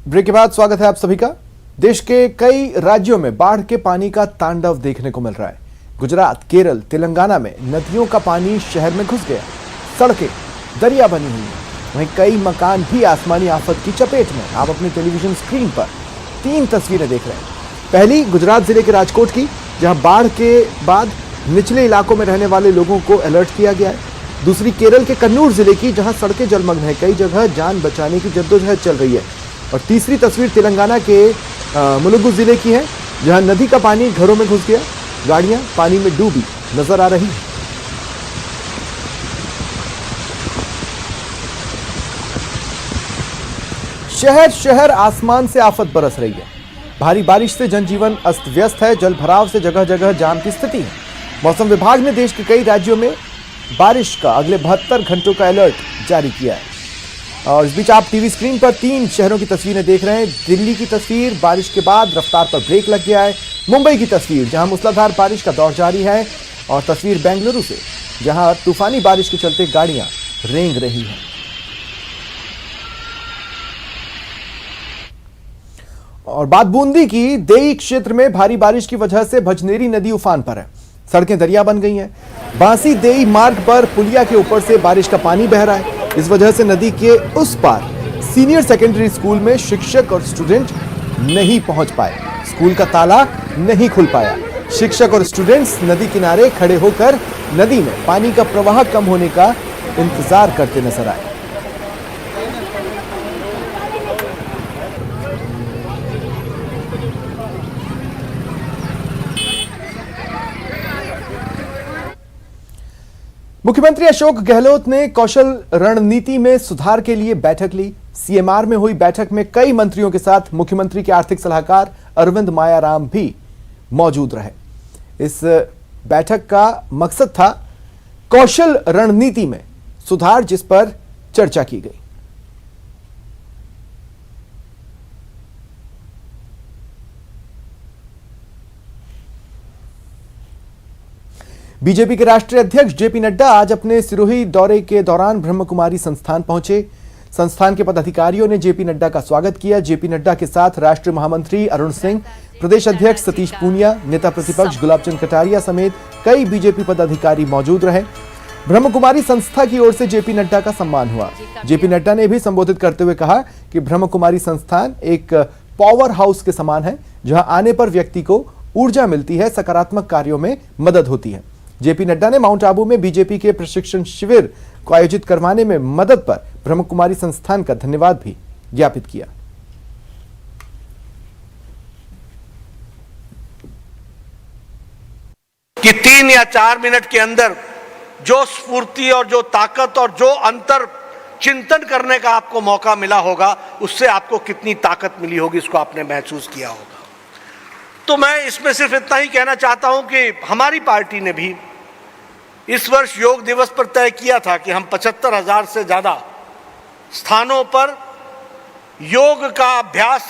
Break के बाद स्वागत है आप सभी का। देश के कई राज्यों में बाढ़ के पानी का तांडव देखने को मिल रहा है। गुजरात, केरल, तेलंगाना में नदियों का पानी शहर में घुस गया, सड़कें दरिया बनी हुई हैं। वहीं कई मकान भी आसमानी आफत की चपेट में। आप अपनी टेलीविजन स्क्रीन पर 3 तस्वीरें देख रहे हैं। पहली गुजरात जिले के राजकोट की, जहां बाढ़ के बाद निचले इलाकों में रहने वाले लोगों को अलर्ट किया गया है। दूसरी केरल के कन्नूर जिले की, जहां सड़कें जलमग्न है, कई जगह जान बचाने की जद्दोजहद चल रही है। और तीसरी तस्वीर तेलंगाना के मुलुगु जिले की है, जहां नदी का पानी घरों में घुस गया, गाड़ियां पानी में डूबी नजर आ रही है। शहर शहर आसमान से आफत बरस रही है। भारी बारिश से जनजीवन अस्त व्यस्त है। जल भराव से जगह जगह जाम की स्थिति है। मौसम विभाग ने देश के कई राज्यों में बारिश का अगले 72 घंटों का अलर्ट जारी किया है। और इस बीच आप टीवी स्क्रीन पर 3 शहरों की तस्वीरें देख रहे हैं। दिल्ली की तस्वीर, बारिश के बाद रफ्तार पर ब्रेक लग गया है। मुंबई की तस्वीर, जहां मूसलाधार बारिश का दौर जारी है। और तस्वीर बेंगलुरु से, जहां तूफानी बारिश के चलते गाड़ियां रेंग रही हैं। और बात बूंदी की, देई क्षेत्र में भारी बारिश की वजह से भजनेरी नदी उफान पर है। सड़कें दरिया बन गई हैं। बांसी देई मार्ग पर पुलिया के ऊपर से बारिश का पानी बह रहा है। इस वजह से नदी के उस पार सीनियर सेकेंडरी स्कूल में शिक्षक और स्टूडेंट नहीं पहुंच पाए। स्कूल का ताला नहीं खुल पाया। शिक्षक और स्टूडेंट्स नदी किनारे खड़े होकर नदी में पानी का प्रवाह कम होने का इंतजार करते नजर आए। मुख्यमंत्री अशोक गहलोत ने कौशल रणनीति में सुधार के लिए बैठक ली। सीएमआर में हुई बैठक में कई मंत्रियों के साथ मुख्यमंत्री के आर्थिक सलाहकार अरविंद मायाराम भी मौजूद रहे। इस बैठक का मकसद था कौशल रणनीति में सुधार, जिस पर चर्चा की गई। बीजेपी के राष्ट्रीय अध्यक्ष जेपी नड्डा आज अपने सिरोही दौरे के दौरान ब्रह्म कुमारी संस्थान पहुंचे। संस्थान के पदाधिकारियों ने जेपी नड्डा का स्वागत किया। जेपी नड्डा के साथ राष्ट्रीय महामंत्री अरुण सिंह, प्रदेश अध्यक्ष सतीश पूनिया, नेता प्रतिपक्ष गुलाब चंद कटारिया समेत कई बीजेपी पदाधिकारी मौजूद रहे। ब्रह्म कुमारी संस्था की ओर से जेपी नड्डा का सम्मान हुआ। जेपी नड्डा ने भी संबोधित करते हुए कहा कि ब्रह्म कुमारी संस्थान एक पावर हाउस के समान है, जहां आने पर व्यक्ति को ऊर्जा मिलती है, सकारात्मक कार्यों में मदद होती है। जेपी नड्डा ने माउंट आबू में बीजेपी के प्रशिक्षण शिविर को आयोजित करवाने में मदद पर ब्रह्म कुमारी संस्थान का धन्यवाद भी ज्ञापित किया। कि 3 या 4 मिनट के अंदर जो स्फूर्ति और जो ताकत और जो अंतर चिंतन करने का आपको मौका मिला होगा, उससे आपको कितनी ताकत मिली होगी, इसको आपने महसूस किया होगा। तो मैं इसमें सिर्फ इतना ही कहना चाहता हूं कि हमारी पार्टी ने भी इस वर्ष योग दिवस पर तय किया था कि हम 75,000 से ज्यादा स्थानों पर योग का अभ्यास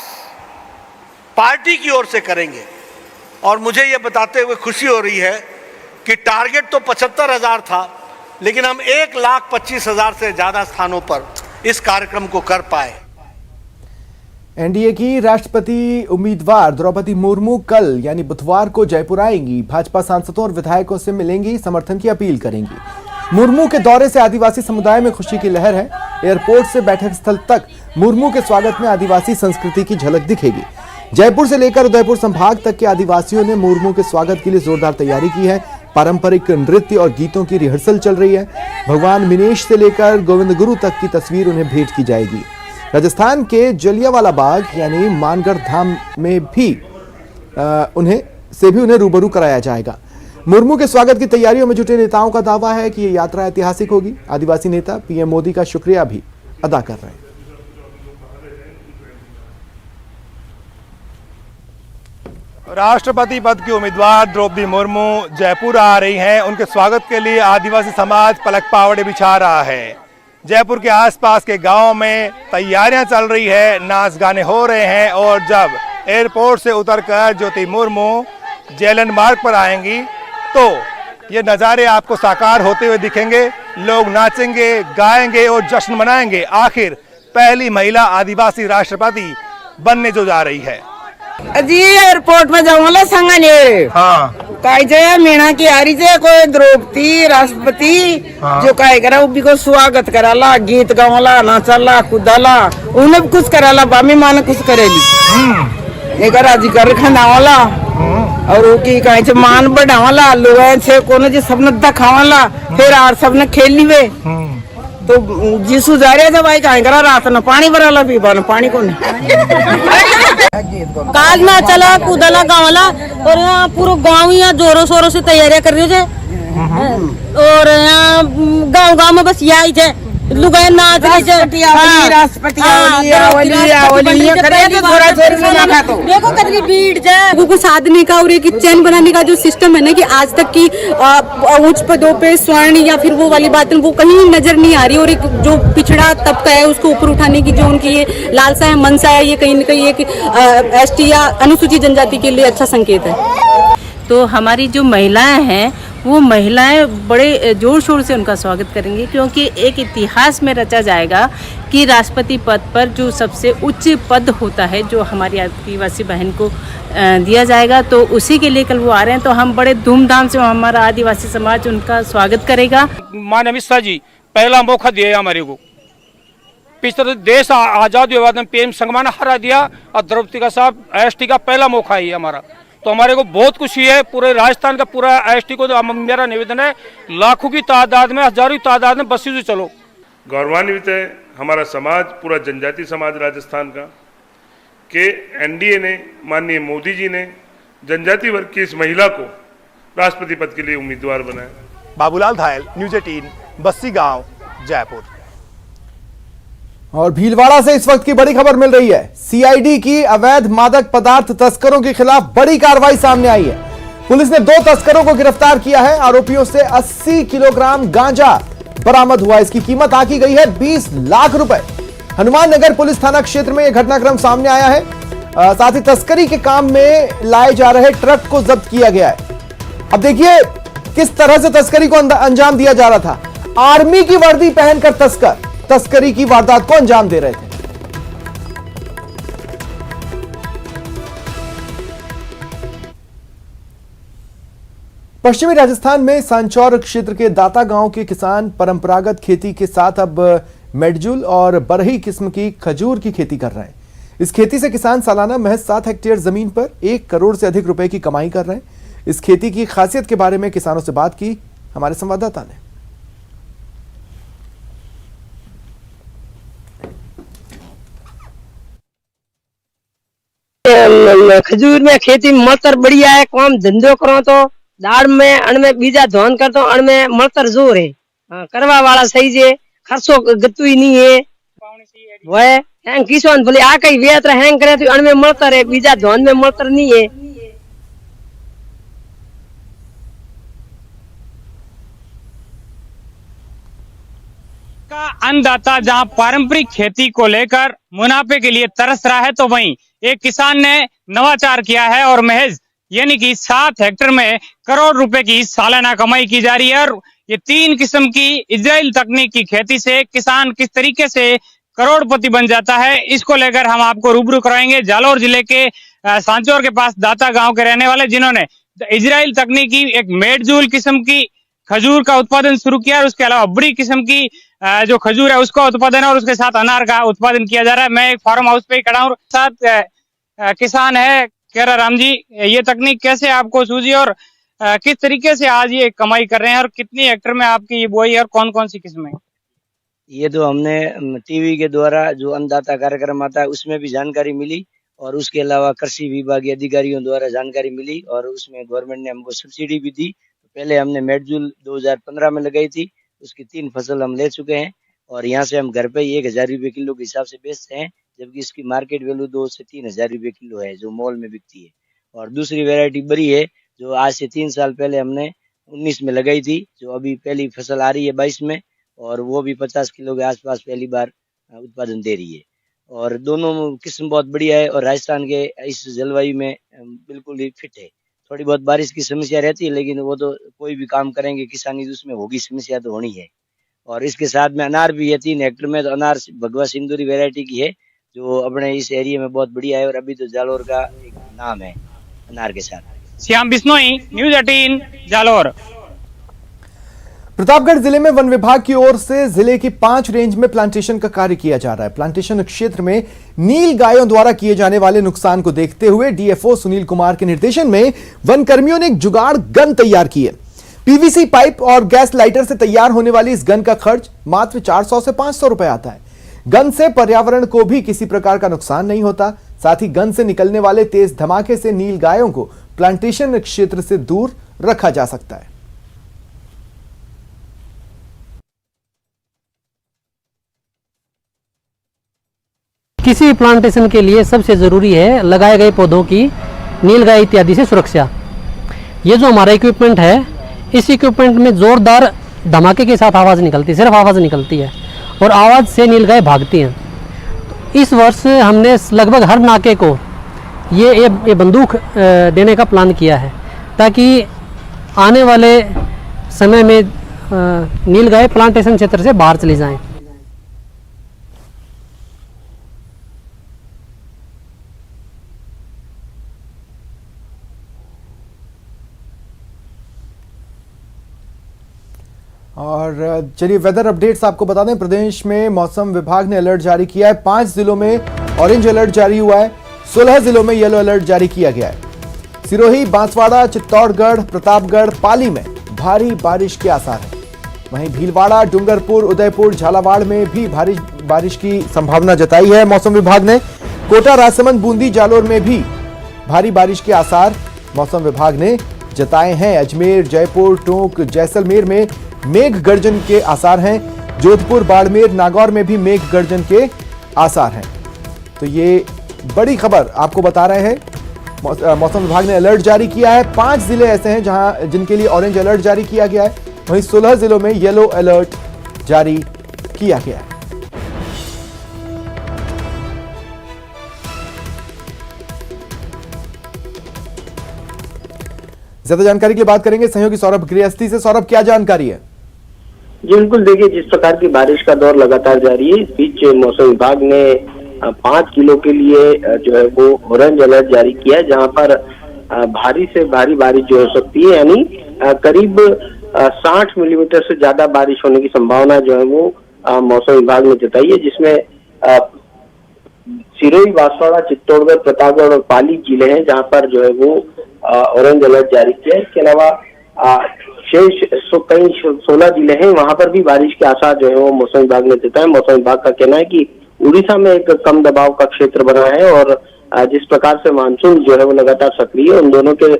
पार्टी की ओर से करेंगे। और मुझे यह बताते हुए खुशी हो रही है कि टारगेट तो 75,000 था, लेकिन हम 1,25,000 से ज्यादा स्थानों पर इस कार्यक्रम को कर पाए। एनडीए की राष्ट्रपति उम्मीदवार द्रौपदी मुर्मू कल यानी बुधवार को जयपुर आएंगी। भाजपा सांसदों और विधायकों से मिलेंगी, समर्थन की अपील करेंगी। मुर्मू के दौरे से आदिवासी समुदाय में खुशी की लहर है। एयरपोर्ट से बैठक स्थल तक मुर्मू के स्वागत में आदिवासी संस्कृति की झलक दिखेगी। जयपुर से लेकर उदयपुर संभाग तक के आदिवासियों ने मुर्मू के स्वागत के लिए जोरदार तैयारी की है। पारंपरिक नृत्य और गीतों की रिहर्सल चल रही है। भगवान मिनेश से लेकर गोविंद गुरु तक की तस्वीर उन्हें भेंट की जाएगी। राजस्थान के जलियांवाला बाग यानी मानगढ़ धाम में भी उन्हें रूबरू कराया जाएगा। मुर्मू के स्वागत की तैयारियों में जुटे नेताओं का दावा है कि यह यात्रा ऐतिहासिक होगी। आदिवासी नेता पीएम मोदी का शुक्रिया भी अदा कर रहे हैं। राष्ट्रपति पद की उम्मीदवार द्रौपदी मुर्मू जयपुर आ रही हैं। उनके स्वागत के लिए आदिवासी समाज पलक पावड़े बिछा रहा है। जयपुर के आसपास के गांव में तैयारियां चल रही है, नाच गाने हो रहे हैं। और जब एयरपोर्ट से उतरकर ज्योति मुर्मू जेएलएन मार्ग पर आएंगी तो ये नज़ारे आपको साकार होते हुए दिखेंगे। लोग नाचेंगे, गाएंगे और जश्न मनाएंगे। आखिर पहली महिला आदिवासी राष्ट्रपति बनने जो जा रही है। जी एयरपोर्ट में जाऊंगा संगने हाँ काई जे मीणा की आरी जे कोई द्रौपदी राष्ट्रपति जो काई करा उबी को स्वागत कराला, गीत गावला, नाचला, कूदला, उन्हें कुछ कराला, बामी मान कुछ करेली एक राजी कर खानावाला और वो की काई से मान बढ़ावाला, लोग से कोनो जे सबने दिखावाला, फिर आर सबने खेली वे तो जीसु जा रहे थे भाई काई करा रात न पानी भराला पीबा न पानी को काल में चला कूदला गावला और यहाँ पूरा गांव यहाँ जोरों शोरों से तैयारियां कर रही है और यहाँ गांव गांव में बस यही है लुगाई नाच रही देखो कितनी भीड़ है। कुछ साधने का और एक चैन बनाने का जो सिस्टम है ना कि आज तक की उच्च पदों पे स्वर्ण या फिर वो वाली बातें वो कहीं नजर नहीं आ रही और एक जो पिछड़ा तबका है उसको ऊपर उठाने की जो उनकी ये लालसा है मनसा है ये कहीं न कहीं एक एसटी या अनुसूचित जनजाति के लिए अच्छा संकेत है। तो हमारी जो महिलाएं हैं वो महिलाएं बड़े जोर शोर से उनका स्वागत करेंगी क्योंकि एक इतिहास में रचा जाएगा कि राष्ट्रपति पद पर जो सबसे उच्च पद होता है जो हमारी आदिवासी बहन को दिया जाएगा तो उसी के लिए कल वो आ रहे हैं। तो हम बड़े धूमधाम से हमारा आदिवासी समाज उनका स्वागत करेगा। माननीय अमित शाह जी पहला मौका दिया हमारे को, पिछले देश आजाद हुए बाद में पीएम सम्मान हरा दिया और द्रौपदी का साहब एसटी का पहला मौका है हमारा, तो हमारे को बहुत खुशी है। पूरे राजस्थान का पूरा एसटी को मेरा निवेदन है लाखों की तादाद में हजारों की तादाद में बसें से चलो। गौरवान्वित है हमारा समाज, पूरा जनजाति समाज राजस्थान का कि एनडीए ने माननीय मोदी जी ने जनजाति वर्ग की इस महिला को राष्ट्रपति पद के लिए उम्मीदवार बनाया। बाबूलाल धायल, न्यूज 18, बस्सी गांव, जयपुर। और भीलवाड़ा से इस वक्त की बड़ी खबर मिल रही है। सीआईडी की अवैध मादक पदार्थ तस्करों के खिलाफ बड़ी कार्रवाई सामने आई है। पुलिस ने 2 तस्करों को गिरफ्तार किया है। आरोपियों से 80 किलोग्राम गांजा बरामद हुआ। इसकी कीमत आंकी गई है 20 लाख रुपए। हनुमान नगर पुलिस थाना क्षेत्र में यह घटनाक्रम सामने आया है। साथ ही तस्करी के काम में लाए जा रहे ट्रक को जब्त किया गया है। अब देखिए किस तरह से तस्करी को अंजाम दिया जा रहा था। आर्मी की वर्दी पहनकर तस्कर तस्करी की वारदात को अंजाम दे रहे थे। पश्चिमी राजस्थान में सांचौर क्षेत्र के दाता गांव के किसान परंपरागत खेती के साथ अब मेडजुल और बरही किस्म की खजूर की खेती कर रहे हैं। इस खेती से किसान सालाना महज 7 हेक्टेयर जमीन पर 1 करोड़ से अधिक रुपए की कमाई कर रहे हैं। इस खेती की खासियत के बारे में किसानों से बात की हमारे संवाददाता ने। खजूर में खेती मलतर बढ़िया है। काम धंधो करो तो दाड़ में अणमें बीजा धोन कर तो अणमें मलतर जोर है। करवा वाला सही है, खर्चो गत्तु ही नहीं है। वह हैंग किसान बोले आ कई वेत हैंग करे तो अणमें मलतर है, बीजा धोन में मलतर नहीं है। का अन्नदाता जहां पारंपरिक खेती को लेकर मुनाफे के लिए तरस रहा है तो वहीं एक किसान ने नवाचार किया है और महज यानी कि 7 हेक्टेयर में करोड़ रुपए की सालाना कमाई की जा रही है। और ये 3 किस्म की इजराइल तकनीक की खेती से किसान किस तरीके से करोड़पति बन जाता है, इसको लेकर हम आपको रूबरू कराएंगे। जालौर जिले के सांचौर के पास दाता गांव के रहने वाले जिन्होंने इजराइल तकनीक की एक मेडजूल किस्म की खजूर का उत्पादन शुरू किया और उसके अलावा बड़ी किस्म की जो खजूर है उसका उत्पादन है और उसके साथ अनार का उत्पादन किया जा रहा है। मैं एक फार्म हाउस पे ही खड़ा हूँ, साथ किसान है केरा राम जी। ये तकनीक कैसे आपको सूझी और किस तरीके से आज ये कमाई कर रहे हैं और कितनी हेक्टेयर में आपकी ये बोई है और कौन कौन सी किस्में? ये तो हमने टीवी के द्वारा जो अन्नदाता कार्यक्रम आता है उसमें भी जानकारी मिली और उसके अलावा कृषि विभागीय अधिकारियों द्वारा जानकारी मिली और उसमें गवर्नमेंट ने हमको सब्सिडी भी दी। पहले हमने मेडजूल 2015 में लगाई थी, उसकी 3 फसल हम ले चुके हैं और यहाँ से हम घर पे 1000 रुपये किलो के हिसाब से बेचते हैं, जबकि इसकी मार्केट वैल्यू 2 से 3 हजार रुपये किलो है जो मॉल में बिकती है। और दूसरी वैरायटी बरी है जो आज से 3 साल पहले हमने 19 में लगाई थी, जो अभी पहली फसल आ रही है 22 में और वो भी 50 किलो के आसपास पहली बार उत्पादन दे रही है। और दोनों किस्म बहुत बढ़िया है और राजस्थान के इस जलवायु में बिल्कुल ही फिट है। थोड़ी बहुत बारिश की समस्या रहती है लेकिन वो तो कोई भी काम करेंगे किसानी उसमें होगी, समस्या तो होनी है। और इसके साथ में अनार भी है 3 हेक्टेयर में, तो अनार भगवा सिंदूरी वैरायटी की है जो अपने इस एरिया में बहुत बढ़िया है और अभी तो जालोर का एक नाम है अनार के साथ। श्याम बिश्नोई, न्यूज 18 जालोर। प्रतापगढ़ जिले में वन विभाग की ओर से जिले की 5 रेंज में प्लांटेशन का कार्य किया जा रहा है। प्लांटेशन क्षेत्र में नील गायों द्वारा किए जाने वाले नुकसान को देखते हुए डीएफओ सुनील कुमार के निर्देशन में वन कर्मियों ने एक जुगाड़ गन तैयार की है। पीवीसी पाइप और गैस लाइटर से तैयार होने वाली इस गन का खर्च मात्र 400 से 500 रुपए आता है। गन से पर्यावरण को भी किसी प्रकार का नुकसान नहीं होता। साथ ही गन से निकलने वाले तेज धमाके से नील गायों को प्लांटेशन क्षेत्र से दूर रखा जा सकता है। किसी प्लांटेशन के लिए सबसे ज़रूरी है लगाए गए पौधों की नीलगाय इत्यादि से सुरक्षा। ये जो हमारा इक्विपमेंट है, इस इक्विपमेंट में ज़ोरदार धमाके के साथ आवाज़ निकलती है, सिर्फ आवाज़ निकलती है और आवाज़ से नीलगाय भागती हैं। तो इस वर्ष हमने लगभग हर नाके को ये बंदूक देने का प्लान किया है ताकि आने वाले समय में नीलगाय प्लांटेशन क्षेत्र से बाहर चली जाएं। और चलिए वेदर अपडेट्स आपको बता दें। प्रदेश में मौसम विभाग ने अलर्ट जारी किया है। 5 जिलों में ऑरेंज अलर्ट जारी हुआ है, 16 जिलों में येलो अलर्ट जारी किया गया है। सिरोही, बांसवाड़ा, चित्तौड़गढ़, प्रतापगढ़, पाली में भारी बारिश के आसार हैं। वहीं भीलवाड़ा, डूंगरपुर, उदयपुर, झालावाड़ में भी भारी बारिश की संभावना जताई है मौसम विभाग ने। कोटा, राजसमंद, बूंदी, जालोर में भी भारी बारिश के आसार मौसम विभाग ने जताए हैं। अजमेर, जयपुर, टोंक, जैसलमेर में मेघ गर्जन के आसार हैं। जोधपुर, बाड़मेर, नागौर में भी मेघ गर्जन के आसार हैं। तो ये बड़ी खबर आपको बता रहे हैं। मौसम विभाग ने अलर्ट जारी किया है। 5 जिले ऐसे हैं जहां जिनके लिए ऑरेंज अलर्ट जारी किया गया है। वहीं 16 जिलों में येलो अलर्ट जारी किया गया है। ज्यादा जानकारी के लिए बात करेंगे सहयोगी सौरभ गृहस्थी से। सौरभ, क्या जानकारी है? जी बिल्कुल, देखिए जिस प्रकार की बारिश का दौर लगातार जारी है, इस बीच मौसम विभाग ने 5 जिलों के लिए जो है वो ऑरेंज अलर्ट जारी किया है, जहां पर भारी से भारी बारिश जो हो सकती है, यानी करीब 60 मिलीमीटर से ज्यादा बारिश होने की संभावना जो है वो मौसम विभाग ने जताई है, जिसमें सिरोही, बांसवाड़ा, चित्तौड़गढ़, प्रतापगढ़ और पाली जिले हैं जहां पर जो है वो ऑरेंज अलर्ट जारी किया है। इसके अलावा शेष कई 16 जिले हैं, वहां पर भी बारिश के आसार जो है वो मौसम विभाग ने जताया। मौसम विभाग का कहना है कि उड़ीसा में एक कम दबाव का क्षेत्र बना है और जिस प्रकार से मानसून जो है वो लगातार सक्रिय है, उन दोनों के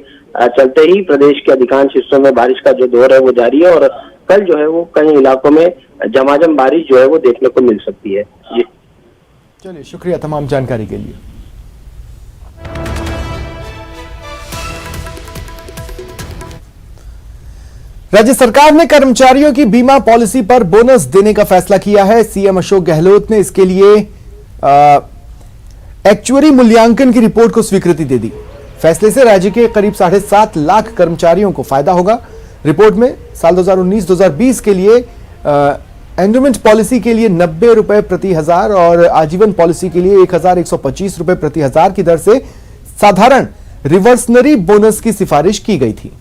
चलते ही प्रदेश के अधिकांश हिस्सों में बारिश का जो दौर है वो जारी है और कल जो है वो कई इलाकों में झमाझम बारिश जो है वो देखने को मिल सकती है। जी चलिए, शुक्रिया तमाम जानकारी के लिए। राज्य सरकार ने कर्मचारियों की बीमा पॉलिसी पर बोनस देने का फैसला किया है। सीएम अशोक गहलोत ने इसके लिए एक्चुअरी मूल्यांकन की रिपोर्ट को स्वीकृति दे दी। फैसले से राज्य के करीब 7.5 लाख कर्मचारियों को फायदा होगा। रिपोर्ट में साल 2019-2020 के लिए एंडोमेंट पॉलिसी के लिए 90 रुपए प्रति हजार और आजीवन पॉलिसी के लिए 1125 रुपए प्रति हजार की दर से साधारण रिवर्सनरी बोनस की सिफारिश की गई थी।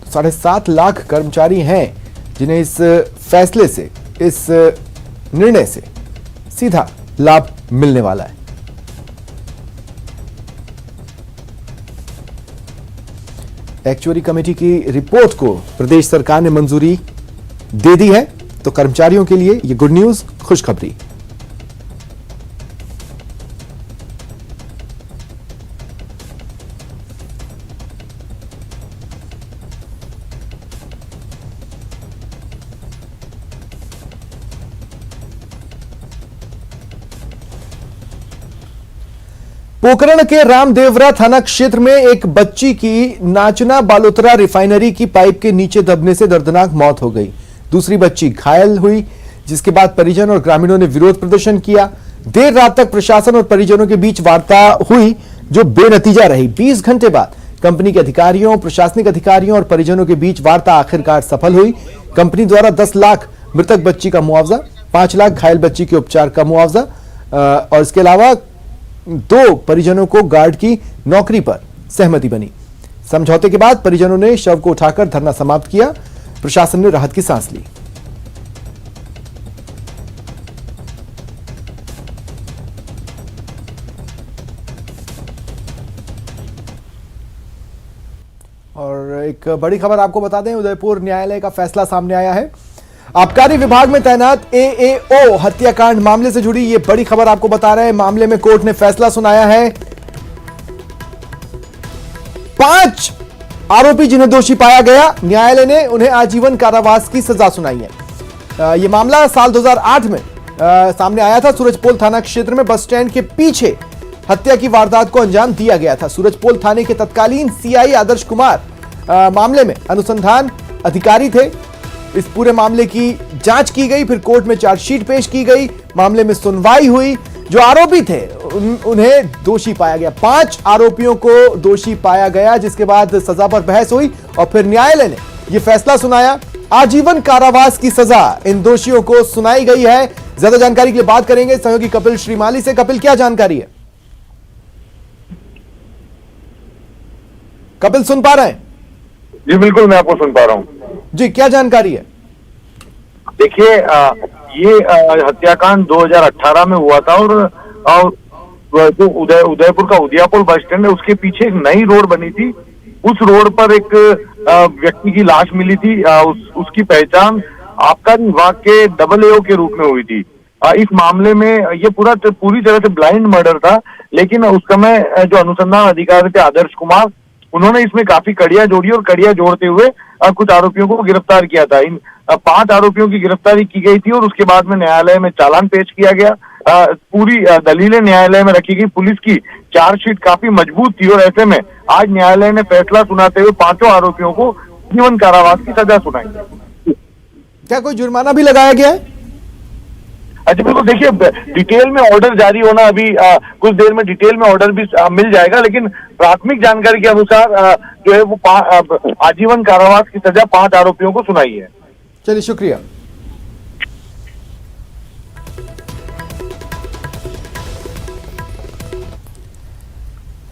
साढ़े 7 लाख कर्मचारी हैं जिन्हें इस फैसले से, इस निर्णय से सीधा लाभ मिलने वाला है। एक्चुअरी कमेटी की रिपोर्ट को प्रदेश सरकार ने मंजूरी दे दी है, तो कर्मचारियों के लिए ये गुड न्यूज, खुशखबरी। पोखरण के रामदेवरा थाना क्षेत्र में एक बच्ची की नाचना बालोतरा रिफाइनरी की पाइप के नीचे दबने से दर्दनाक मौत हो गई। दूसरी बच्ची घायल हुई, जिसके बाद परिजन और ग्रामीणों ने विरोध प्रदर्शन किया। देर रात तक प्रशासन और परिजनों के बीच वार्ता हुई जो बेनतीजा रही। 20 घंटे बाद कंपनी के अधिकारियों, प्रशासनिक अधिकारियों और परिजनों के बीच वार्ता आखिरकार सफल हुई। कंपनी द्वारा 10 लाख मृतक बच्ची का मुआवजा, 5 लाख घायल बच्ची के उपचार का मुआवजा और इसके अलावा 2 परिजनों को गार्ड की नौकरी पर सहमति बनी। समझौते के बाद परिजनों ने शव को उठाकर धरना समाप्त किया। प्रशासन ने राहत की सांस ली। और एक बड़ी खबर आपको बता दें, उदयपुर न्यायालय का फैसला सामने आया है। आबकारी विभाग में तैनात एएओ हत्याकांड मामले से जुड़ी ये बड़ी खबर आपको बता रहे हैं। मामले में कोर्ट ने फैसला सुनाया है। 5 आरोपी जिन्हें दोषी पाया गया, न्यायालय ने उन्हें आजीवन कारावास की सजा सुनाई है। यह मामला साल 2008 में सामने आया था। सूरजपोल थाना क्षेत्र में बस स्टैंड के पीछे हत्या की वारदात को अंजाम दिया गया था। सूरजपोल थाने के तत्कालीन सीआई आदर्श कुमार मामले में अनुसंधान अधिकारी थे। इस पूरे मामले की जांच की गई, फिर कोर्ट में चार्जशीट पेश की गई, मामले में सुनवाई हुई। जो आरोपी थे उन्हें दोषी पाया गया। 5 आरोपियों को दोषी पाया गया, जिसके बाद सजा पर बहस हुई और फिर न्यायालय ने यह फैसला सुनाया। आजीवन कारावास की सजा इन दोषियों को सुनाई गई है। ज्यादा जानकारी के लिए बात करेंगे सहयोगी कपिल श्रीमाली से। कपिल, क्या जानकारी है? कपिल सुन पा रहे हैं? जी बिल्कुल, मैं आपको सुन पा रहा हूँ जी, क्या जानकारी है? देखिए, ये हत्याकांड 2018 में हुआ था और जो उदयपुर का उदियापुर बस स्टैंड है उसके पीछे एक नई रोड बनी थी। उस रोड पर एक व्यक्ति की लाश मिली थी। उसकी पहचान आबकारी विभाग के AAO के रूप में हुई थी। इस मामले में ये पूरी तरह से ब्लाइंड मर्डर था, लेकिन उस समय जो अनुसंधान अधिकारी थे आदर्श कुमार, उन्होंने इसमें काफी कड़ियां जोड़ी और कड़ियां जोड़ते हुए कुछ आरोपियों को गिरफ्तार किया था। इन 5 आरोपियों की गिरफ्तारी की गई थी और उसके बाद में न्यायालय में चालान पेश किया गया। पूरी दलीलें न्यायालय में रखी गई। पुलिस की चार्जशीट काफी मजबूत थी और ऐसे में आज न्यायालय ने फैसला सुनाते हुए 5 आरोपियों को जीवन कारावास की सजा सुनाई। क्या कोई जुर्माना भी लगाया गया है? अच्छा, बिल्कुल। देखिए, डिटेल में ऑर्डर जारी होना अभी कुछ देर में डिटेल में ऑर्डर भी मिल जाएगा, लेकिन प्राथमिक जानकारी के अनुसार जो है वो आजीवन कारावास की सजा 5 आरोपियों को सुनाई है। चलिए, शुक्रिया।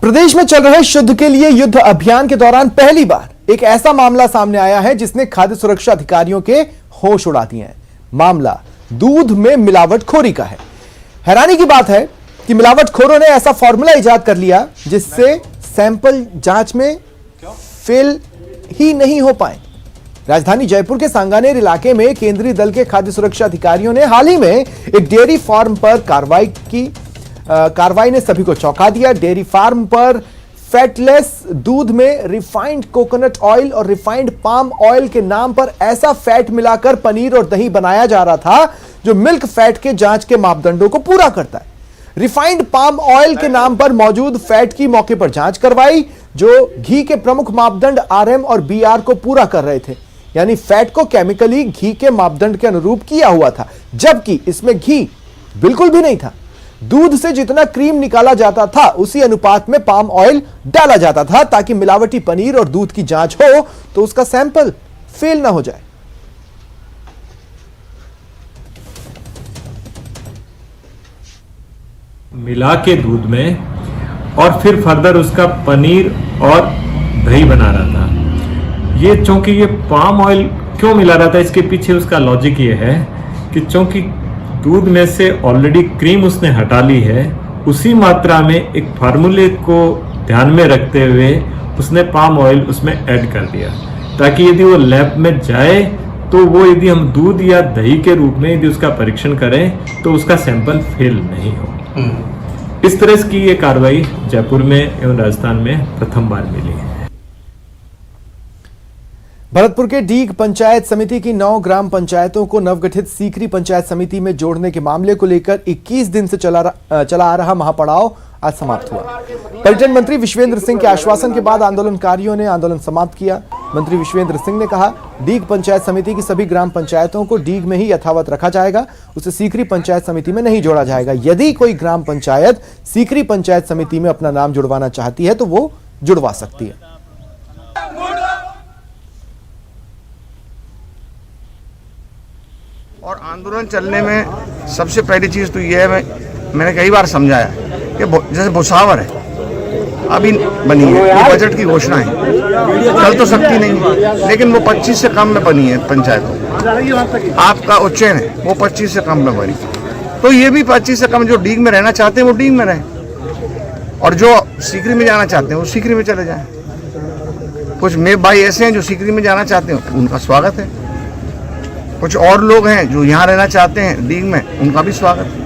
प्रदेश में चल रहे शुद्ध के लिए युद्ध अभियान के दौरान पहली बार एक ऐसा मामला सामने आया है जिसने खाद्य सुरक्षा अधिकारियों के होश उड़ा दिए हैं। मामला दूध में मिलावटखोरी का है। हैरानी की बात है कि मिलावटखोरों ने ऐसा फॉर्मूला इजाद कर लिया जिससे सैंपल जांच में फेल ही नहीं हो पाए। राजधानी जयपुर के सांगानेर इलाके में केंद्रीय दल के खाद्य सुरक्षा अधिकारियों ने हाल ही में एक डेयरी फार्म पर कार्रवाई की। कार्रवाई ने सभी को चौंका दिया। डेयरी फार्म पर फैटलेस दूध में रिफाइंड कोकोनट ऑयल और रिफाइंड पाम ऑयल के नाम पर ऐसा फैट मिलाकर पनीर और दही बनाया जा रहा था जो मिल्क फैट के जांच के मापदंडों को पूरा करता है। रिफाइंड पाम ऑयल के नाम पर मौजूद फैट की मौके पर जांच करवाई जो घी के प्रमुख मापदंड RM और BR को पूरा कर रहे थे। यानी फैट को केमिकली घी के मापदंड के अनुरूप किया हुआ था, जबकि इसमें घी बिल्कुल भी नहीं था। दूध से जितना क्रीम निकाला जाता था उसी अनुपात में पाम ऑयल डाला जाता था ताकि मिलावटी पनीर और दूध की जांच हो तो उसका सैंपल फेल ना हो जाए। मिला के दूध में और फिर फर्दर उसका पनीर और दही बना रहा था। ये चूंकि ये पाम ऑयल क्यों मिला रहा था, इसके पीछे उसका लॉजिक ये है कि चूंकि दूध में से ऑलरेडी क्रीम उसने हटा ली है, उसी मात्रा में एक फार्मूले को ध्यान में रखते हुए उसने पाम ऑयल उसमें ऐड कर दिया ताकि यदि वो लैब में जाए तो वो यदि हम दूध या दही के रूप में यदि उसका परीक्षण करें तो उसका सैंपल फेल नहीं हो। इस तरह की ये कार्रवाई जयपुर में एवं राजस्थान में प्रथम बार मिली है। भरतपुर के डीग पंचायत समिति की 9 ग्राम पंचायतों को नवगठित सीकरी पंचायत समिति में जोड़ने के मामले को लेकर 21 दिन से चला आ रहा महापड़ाव आज समाप्त हुआ। पर्यटन मंत्री विश्वेंद्र सिंह के आश्वासन के बाद आंदोलनकारियों ने आंदोलन समाप्त किया। मंत्री विश्वेंद्र सिंह ने कहा, डीग पंचायत समिति की सभी ग्राम पंचायतों को डीग में ही यथावत रखा जाएगा, उसे सीकरी पंचायत समिति में नहीं जोड़ा जाएगा। यदि कोई ग्राम पंचायत सीकरी पंचायत समिति में अपना नाम जुड़वाना चाहती है तो वो जुड़वा सकती है। और आंदोलन चलने में सबसे पहली चीज तो ये है, मैंने कई बार समझाया कि जैसे भुसावर है अभी बनी है, ये बजट की घोषणा है, चल तो सकती नहीं, लेकिन वो 25 से कम में बनी है पंचायतों। आपका उज्जैन है वो 25 से कम में बनी, तो ये भी 25 से कम जो डीग में रहना चाहते हैं वो डीग में रहें, और जो सीकरी में जाना चाहते हैं वो सीकरी में चले जाएं। कुछ मेरे भाई ऐसे हैं जो सीकरी में जाना चाहते हैं, उनका स्वागत है। कुछ और लोग हैं जो यहाँ रहना चाहते हैं डीग में, उनका भी स्वागत है।